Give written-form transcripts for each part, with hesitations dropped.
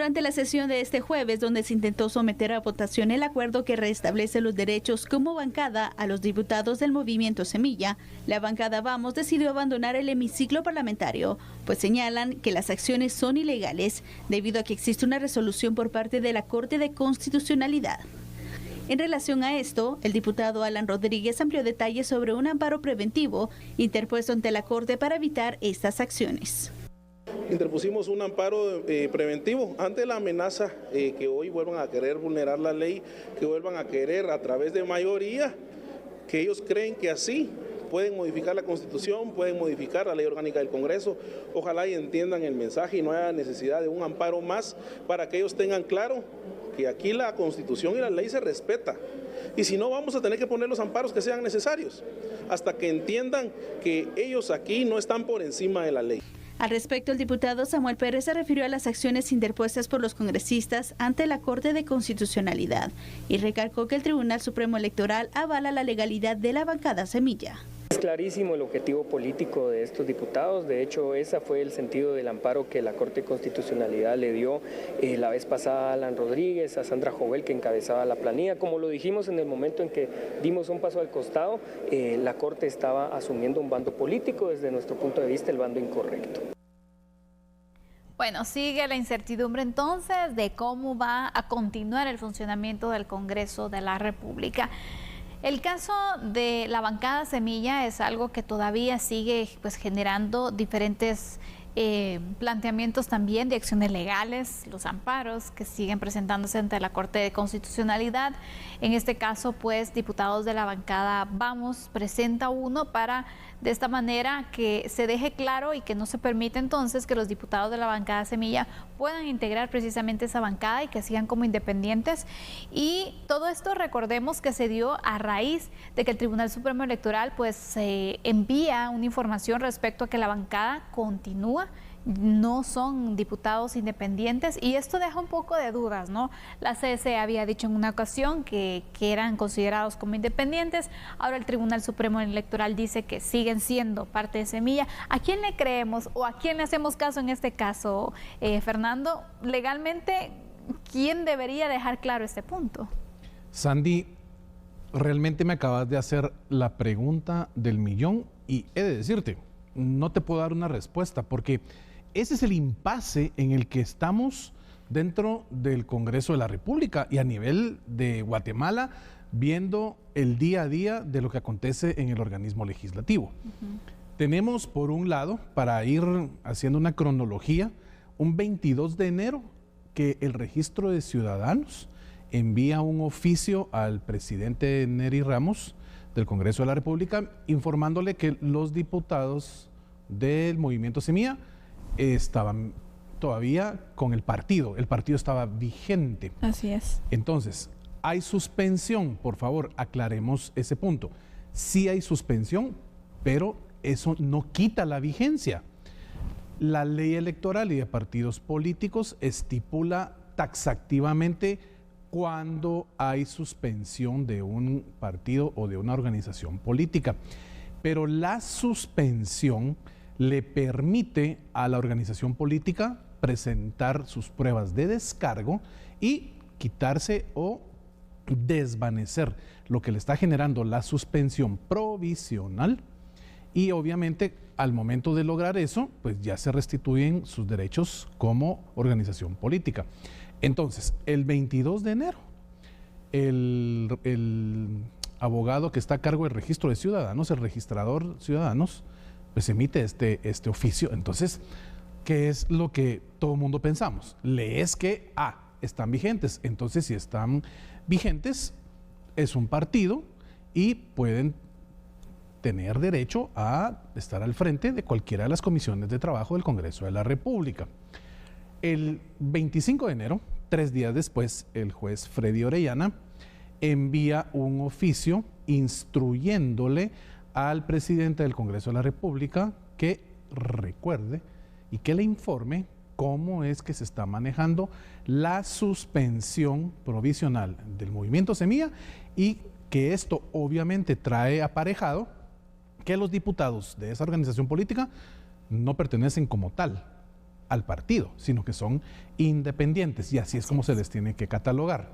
Durante la sesión de este jueves, donde se intentó someter a votación el acuerdo que restablece los derechos como bancada a los diputados del Movimiento Semilla, la bancada Vamos decidió abandonar el hemiciclo parlamentario, pues señalan que las acciones son ilegales debido a que existe una resolución por parte de la Corte de Constitucionalidad. En relación a esto, el diputado Alan Rodríguez amplió detalles sobre un amparo preventivo interpuesto ante la Corte para evitar estas acciones. Interpusimos un amparo preventivo ante la amenaza que hoy vuelvan a querer vulnerar la ley, que vuelvan a querer a través de mayoría, que ellos creen que así pueden modificar la Constitución, pueden modificar la ley orgánica del Congreso. Ojalá y entiendan el mensaje y no haya necesidad de un amparo más para que ellos tengan claro que aquí la Constitución y la ley se respeta. Y si no, vamos a tener que poner los amparos que sean necesarios, hasta que entiendan que ellos aquí no están por encima de la ley. Al respecto, el diputado Samuel Pérez se refirió a las acciones interpuestas por los congresistas ante la Corte de Constitucionalidad y recalcó que el Tribunal Supremo Electoral avala la legalidad de la bancada Semilla. Es clarísimo el objetivo político de estos diputados. De hecho, ese fue el sentido del amparo que la Corte de Constitucionalidad le dio la vez pasada a Alan Rodríguez, a Sandra Jovel, que encabezaba la planilla. Como lo dijimos en el momento en que dimos un paso al costado, la Corte estaba asumiendo un bando político, desde nuestro punto de vista el bando incorrecto. Bueno, sigue la incertidumbre entonces de cómo va a continuar el funcionamiento del Congreso de la República. El caso de la bancada Semilla es algo que todavía sigue generando diferentes planteamientos también de acciones legales, los amparos que siguen presentándose ante la Corte de Constitucionalidad. En este caso, pues, diputados de la bancada Vamos presenta uno para, de esta manera, que se deje claro y que no se permite entonces que los diputados de la bancada Semilla puedan integrar precisamente esa bancada y que sigan como independientes. Y todo esto, recordemos que se dio a raíz de que el Tribunal Supremo Electoral pues envía una información respecto a que la bancada continúa, no son diputados independientes, y esto deja un poco de dudas, ¿no? La CSE había dicho en una ocasión que eran considerados como independientes, ahora el Tribunal Supremo Electoral dice que siguen siendo parte de Semilla. ¿A quién le creemos o a quién le hacemos caso en este caso, Fernando? Legalmente, ¿quién debería dejar claro este punto? Sandy, realmente me acabas de hacer la pregunta del millón y he de decirte, no te puedo dar una respuesta porque ese es el impasse en el que estamos dentro del Congreso de la República y a nivel de Guatemala, viendo el día a día de lo que acontece en el organismo legislativo. Tenemos, por un lado, para ir haciendo una cronología, un 22 de enero que el Registro de Ciudadanos envía un oficio al presidente Nery Ramos del Congreso de la República informándole que los diputados del Movimiento Semilla estaban todavía con el partido estaba vigente. Así es. Entonces, ¿hay suspensión? Por favor, aclaremos ese punto. Sí hay suspensión, pero eso no quita la vigencia. La ley electoral y de partidos políticos estipula taxativamente cuando hay suspensión de un partido o de una organización política. Pero la suspensión le permite a la organización política presentar sus pruebas de descargo y quitarse o desvanecer lo que le está generando la suspensión provisional, y obviamente al momento de lograr eso, pues ya se restituyen sus derechos como organización política. Entonces, el 22 de enero, el abogado que está a cargo del registro de ciudadanos, el registrador ciudadanos, pues emite este oficio. Entonces, ¿qué es lo que todo el mundo pensamos? Lees que, están vigentes. Entonces, si están vigentes, es un partido y pueden tener derecho a estar al frente de cualquiera de las comisiones de trabajo del Congreso de la República. El 25 de enero, 3 días después, el juez Freddy Orellana envía un oficio instruyéndole al presidente del Congreso de la República que recuerde y que le informe cómo es que se está manejando la suspensión provisional del Movimiento Semilla, y que esto obviamente trae aparejado que los diputados de esa organización política no pertenecen como tal al partido, sino que son independientes y así es como se les tiene que catalogar.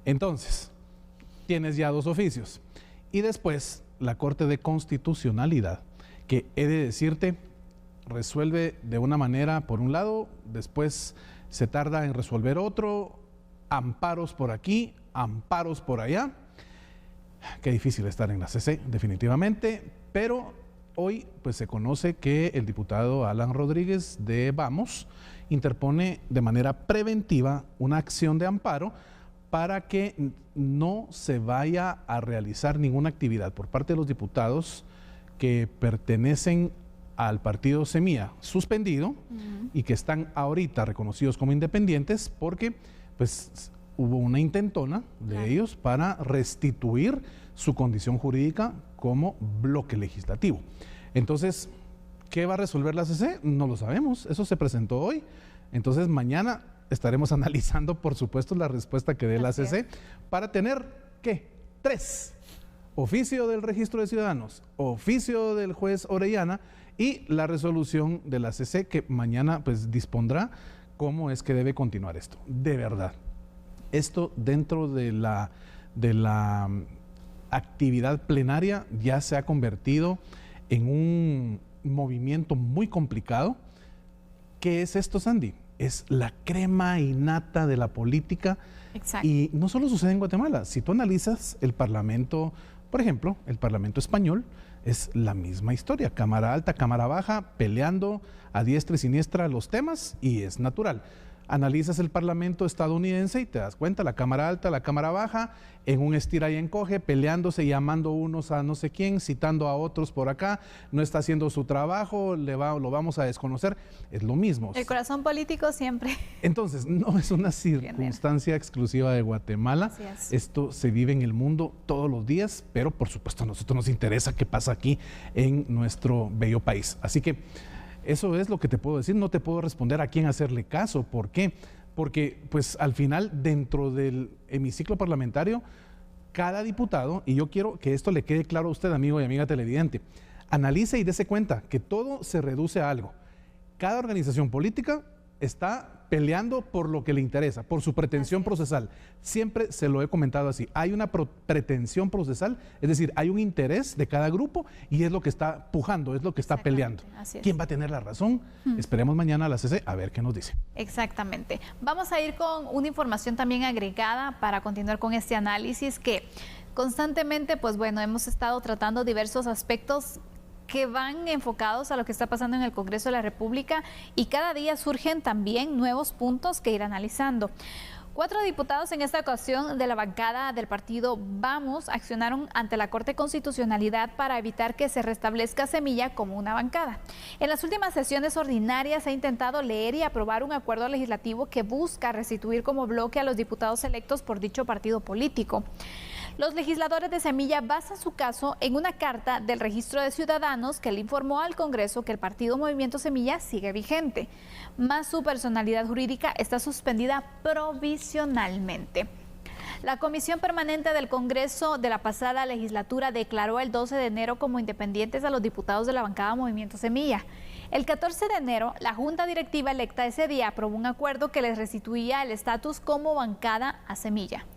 Entonces, tienes ya 2 oficios y después la Corte de Constitucionalidad, que he de decirte, resuelve de una manera por un lado, después se tarda en resolver otro, amparos por aquí, amparos por allá. Qué difícil estar en la CC, definitivamente, pero hoy pues se conoce que el diputado Alan Rodríguez de Vamos interpone de manera preventiva una acción de amparo para que no se vaya a realizar ninguna actividad por parte de los diputados que pertenecen al partido Semilla suspendido y que están ahorita reconocidos como independientes porque pues hubo una intentona de ellos para restituir su condición jurídica como bloque legislativo. Entonces, ¿qué va a resolver la CC? No lo sabemos, eso se presentó hoy. Entonces, mañana estaremos analizando, por supuesto, la respuesta que dé la CC para tener, ¿qué? 3. Oficio del Registro de Ciudadanos, oficio del juez Orellana y la resolución de la CC que mañana pues dispondrá cómo es que debe continuar esto. De verdad, esto dentro de la actividad plenaria ya se ha convertido en un movimiento muy complicado. ¿Qué es esto, Sandy? Es la crema innata de la política. Exacto. Y no solo sucede en Guatemala. Si tú analizas el Parlamento, por ejemplo, el Parlamento español, es la misma historia. Cámara alta, cámara baja, peleando a diestra y siniestra los temas y es natural. Analizas el Parlamento estadounidense y te das cuenta, la Cámara Alta, la Cámara Baja, en un estira y encoge, peleándose, llamando unos a no sé quién, citando a otros por acá, no está haciendo su trabajo, lo vamos a desconocer, es lo mismo. El corazón político siempre. Entonces, no es una circunstancia exclusiva de Guatemala, esto se vive en el mundo todos los días, pero por supuesto a nosotros nos interesa qué pasa aquí en nuestro bello país. Así que eso es lo que te puedo decir, no te puedo responder a quién hacerle caso. ¿Por qué? Porque pues al final dentro del hemiciclo parlamentario, cada diputado, y yo quiero que esto le quede claro a usted, amigo y amiga televidente, analice y dése cuenta que todo se reduce a algo. Cada organización política está peleando por lo que le interesa, por su pretensión procesal. Siempre se lo he comentado así, hay una pretensión procesal, es decir, hay un interés de cada grupo y es lo que está pujando, es lo que está peleando. ¿Quién va a tener la razón? Esperemos mañana a la CC a ver qué nos dice. Exactamente. Vamos a ir con una información también agregada para continuar con este análisis que constantemente, pues bueno, hemos estado tratando diversos aspectos que van enfocados a lo que está pasando en el Congreso de la República y cada día surgen también nuevos puntos que ir analizando. 4 diputados en esta ocasión de la bancada del partido Vamos accionaron ante la Corte de Constitucionalidad para evitar que se restablezca Semilla como una bancada. En las últimas sesiones ordinarias se ha intentado leer y aprobar un acuerdo legislativo que busca restituir como bloque a los diputados electos por dicho partido político. Los legisladores de Semilla basan su caso en una carta del Registro de Ciudadanos que le informó al Congreso que el partido Movimiento Semilla sigue vigente, más su personalidad jurídica está suspendida provisionalmente. La Comisión Permanente del Congreso de la pasada legislatura declaró el 12 de enero como independientes a los diputados de la bancada Movimiento Semilla. El 14 de enero, la Junta Directiva electa ese día aprobó un acuerdo que les restituía el estatus como bancada a Semilla.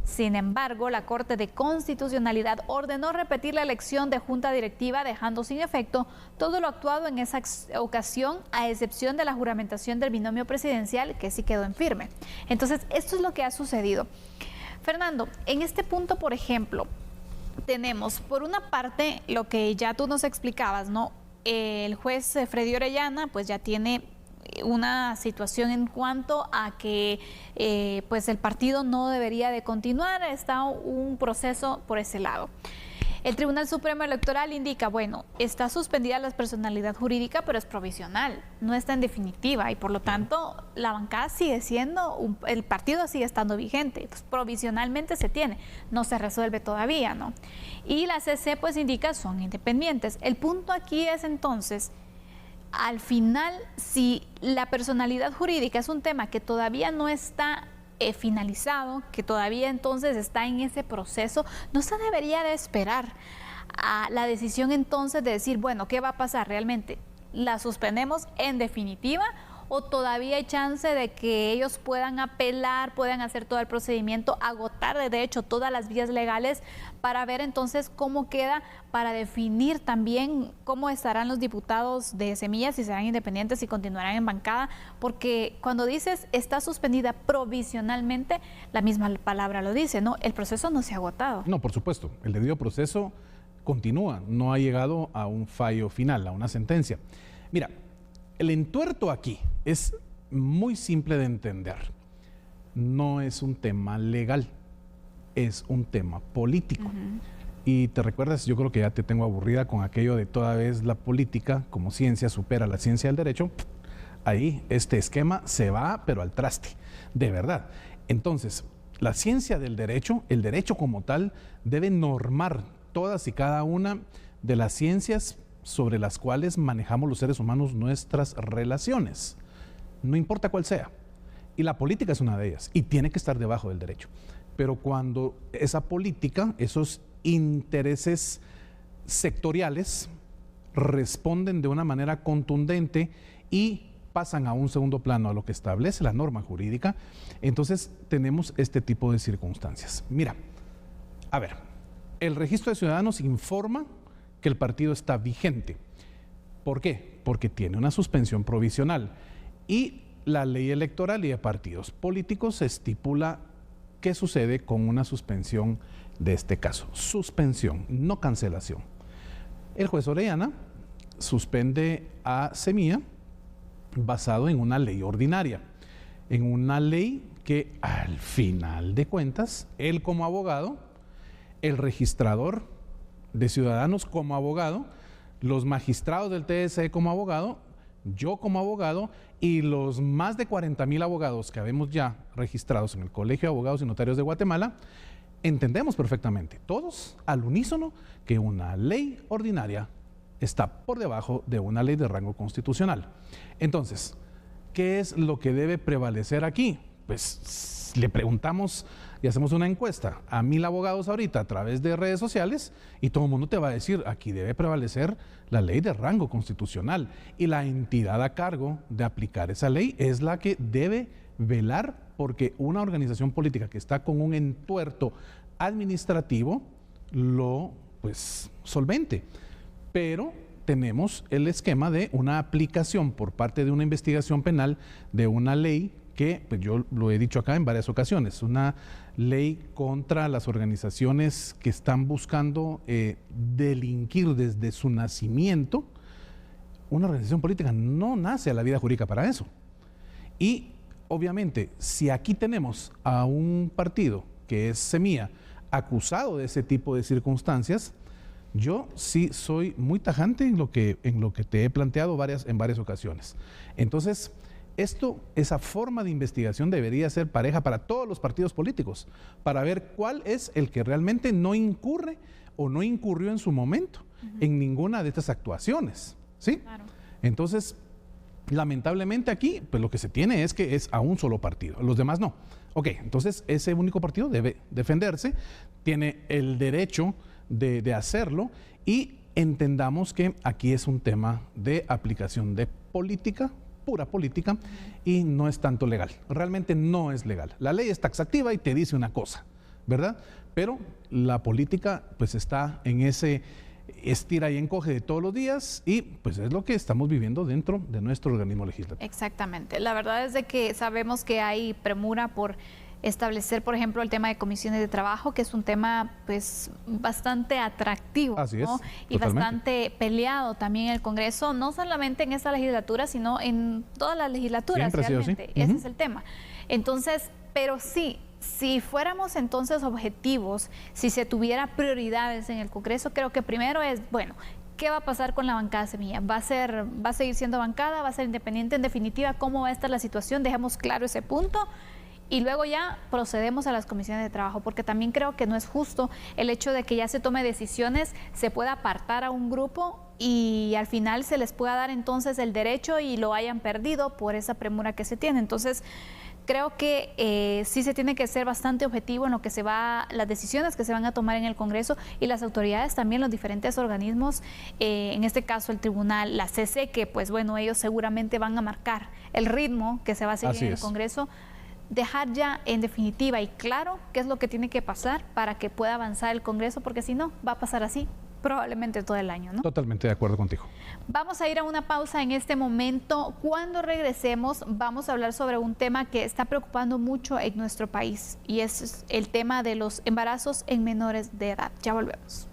Sin embargo, la Corte de Constitucionalidad ordenó repetir la elección de Junta Directiva, dejando sin efecto todo lo actuado en esa ocasión, a excepción de la juramentación del binomio presidencial, que sí quedó en firme. Entonces, esto es lo que ha sucedido. Fernando, en este punto, por ejemplo, tenemos por una parte lo que ya tú nos explicabas, ¿no? El juez Freddy Orellana, pues ya tiene una situación en cuanto a que pues el partido no debería de continuar, está un proceso por ese lado. El Tribunal Supremo Electoral indica, bueno, está suspendida la personalidad jurídica, pero es provisional, no está en definitiva y por lo tanto la bancada sigue siendo, el partido sigue estando vigente, pues provisionalmente se tiene, no se resuelve todavía, ¿no? Y la CC pues indica son independientes. El punto aquí es entonces, al final, si la personalidad jurídica es un tema que todavía no está finalizado, que todavía entonces está en ese proceso, no se debería de esperar a la decisión entonces de decir, bueno, ¿qué va a pasar realmente? ¿La suspendemos en definitiva o todavía hay chance de que ellos puedan apelar, puedan hacer todo el procedimiento, agotar de hecho todas las vías legales para ver entonces cómo queda, para definir también cómo estarán los diputados de Semilla, si serán independientes, si continuarán en bancada, porque cuando dices está suspendida provisionalmente, la misma palabra lo dice, ¿no? El proceso no se ha agotado. No, por supuesto, el debido proceso continúa, no ha llegado a un fallo final, a una sentencia. Mira, el entuerto aquí es muy simple de entender. No es un tema legal, es un tema político. Y te recuerdas, yo creo que ya te tengo aburrida con aquello de toda vez la política como ciencia supera la ciencia del derecho. Ahí este esquema se va, pero al traste, de verdad. Entonces, la ciencia del derecho, el derecho como tal, debe normar todas y cada una de las ciencias sobre las cuales manejamos los seres humanos nuestras relaciones, no importa cuál sea. Y la política es una de ellas, y tiene que estar debajo del derecho. Pero cuando esa política, esos intereses sectoriales, responden de una manera contundente y pasan a un segundo plano a lo que establece la norma jurídica, entonces tenemos este tipo de circunstancias. Mira, a ver, el registro de ciudadanos informa que el partido está vigente. ¿Por qué? Porque tiene una suspensión provisional y la ley electoral y de partidos políticos estipula qué sucede con una suspensión de este caso. Suspensión, no cancelación. El juez Orellana suspende a Semilla basado en una ley ordinaria, en una ley que al final de cuentas, él como abogado, el registrador de ciudadanos como abogado, los magistrados del TSE como abogado, yo como abogado y los más de 40,000 abogados que habemos ya registrados en el Colegio de Abogados y Notarios de Guatemala, entendemos perfectamente, todos al unísono, que una ley ordinaria está por debajo de una ley de rango constitucional. Entonces, ¿qué es lo que debe prevalecer aquí? Pues le preguntamos y hacemos una encuesta a 1,000 abogados ahorita a través de redes sociales y todo el mundo te va a decir, aquí debe prevalecer la ley de rango constitucional y la entidad a cargo de aplicar esa ley es la que debe velar porque una organización política que está con un entuerto administrativo lo solvente. Pero tenemos el esquema de una aplicación por parte de una investigación penal de una ley que, pues yo lo he dicho acá en varias ocasiones, una ley contra las organizaciones que están buscando delinquir desde su nacimiento. Una organización política no nace a la vida jurídica para eso. Y obviamente, si aquí tenemos a un partido que es Semilla acusado de ese tipo de circunstancias, yo sí soy muy tajante en lo que te he planteado en varias ocasiones. Entonces, esa forma de investigación debería ser pareja para todos los partidos políticos, para ver cuál es el que realmente no incurre o no incurrió en su momento en ninguna de estas actuaciones, ¿sí? Claro. Entonces, lamentablemente aquí, pues lo que se tiene es que es a un solo partido, los demás no. Ok, entonces ese único partido debe defenderse, tiene el derecho de hacerlo y entendamos que aquí es un tema de aplicación de política, pura política, y no es tanto legal. Realmente no es legal. La ley es taxativa y te dice una cosa, ¿verdad? Pero la política pues está en ese estira y encoge de todos los días y pues es lo que estamos viviendo dentro de nuestro organismo legislativo. Exactamente. La verdad es de que sabemos que hay premura por establecer, por ejemplo, el tema de comisiones de trabajo, que es un tema pues bastante atractivo. Así es, ¿no? Y bastante peleado también en el Congreso, no solamente en esta legislatura, sino en todas las legislaturas. Siempre realmente. Ha sido así. Ese es el tema. Entonces, pero sí, si fuéramos entonces objetivos, si se tuviera prioridades en el Congreso, creo que primero es, bueno, ¿qué va a pasar con la bancada Semilla? ¿Va a seguir siendo bancada? ¿Va a ser independiente? En definitiva, ¿cómo va a estar la situación? Dejemos claro ese punto. Y luego ya procedemos a las comisiones de trabajo, porque también creo que no es justo el hecho de que ya se tome decisiones, se pueda apartar a un grupo y al final se les pueda dar entonces el derecho y lo hayan perdido por esa premura que se tiene. Entonces, creo que sí se tiene que ser bastante objetivo en lo que las decisiones que se van a tomar en el Congreso, y las autoridades también, los diferentes organismos, en este caso el tribunal, la CC, que pues bueno, ellos seguramente van a marcar el ritmo que se va a seguir en el Congreso, dejar ya en definitiva y claro qué es lo que tiene que pasar para que pueda avanzar el Congreso, porque si no, va a pasar así probablemente todo el año, ¿no? Totalmente de acuerdo contigo. Vamos a ir a una pausa en este momento. Cuando regresemos, vamos a hablar sobre un tema que está preocupando mucho en nuestro país, y es el tema de los embarazos en menores de edad. Ya volvemos.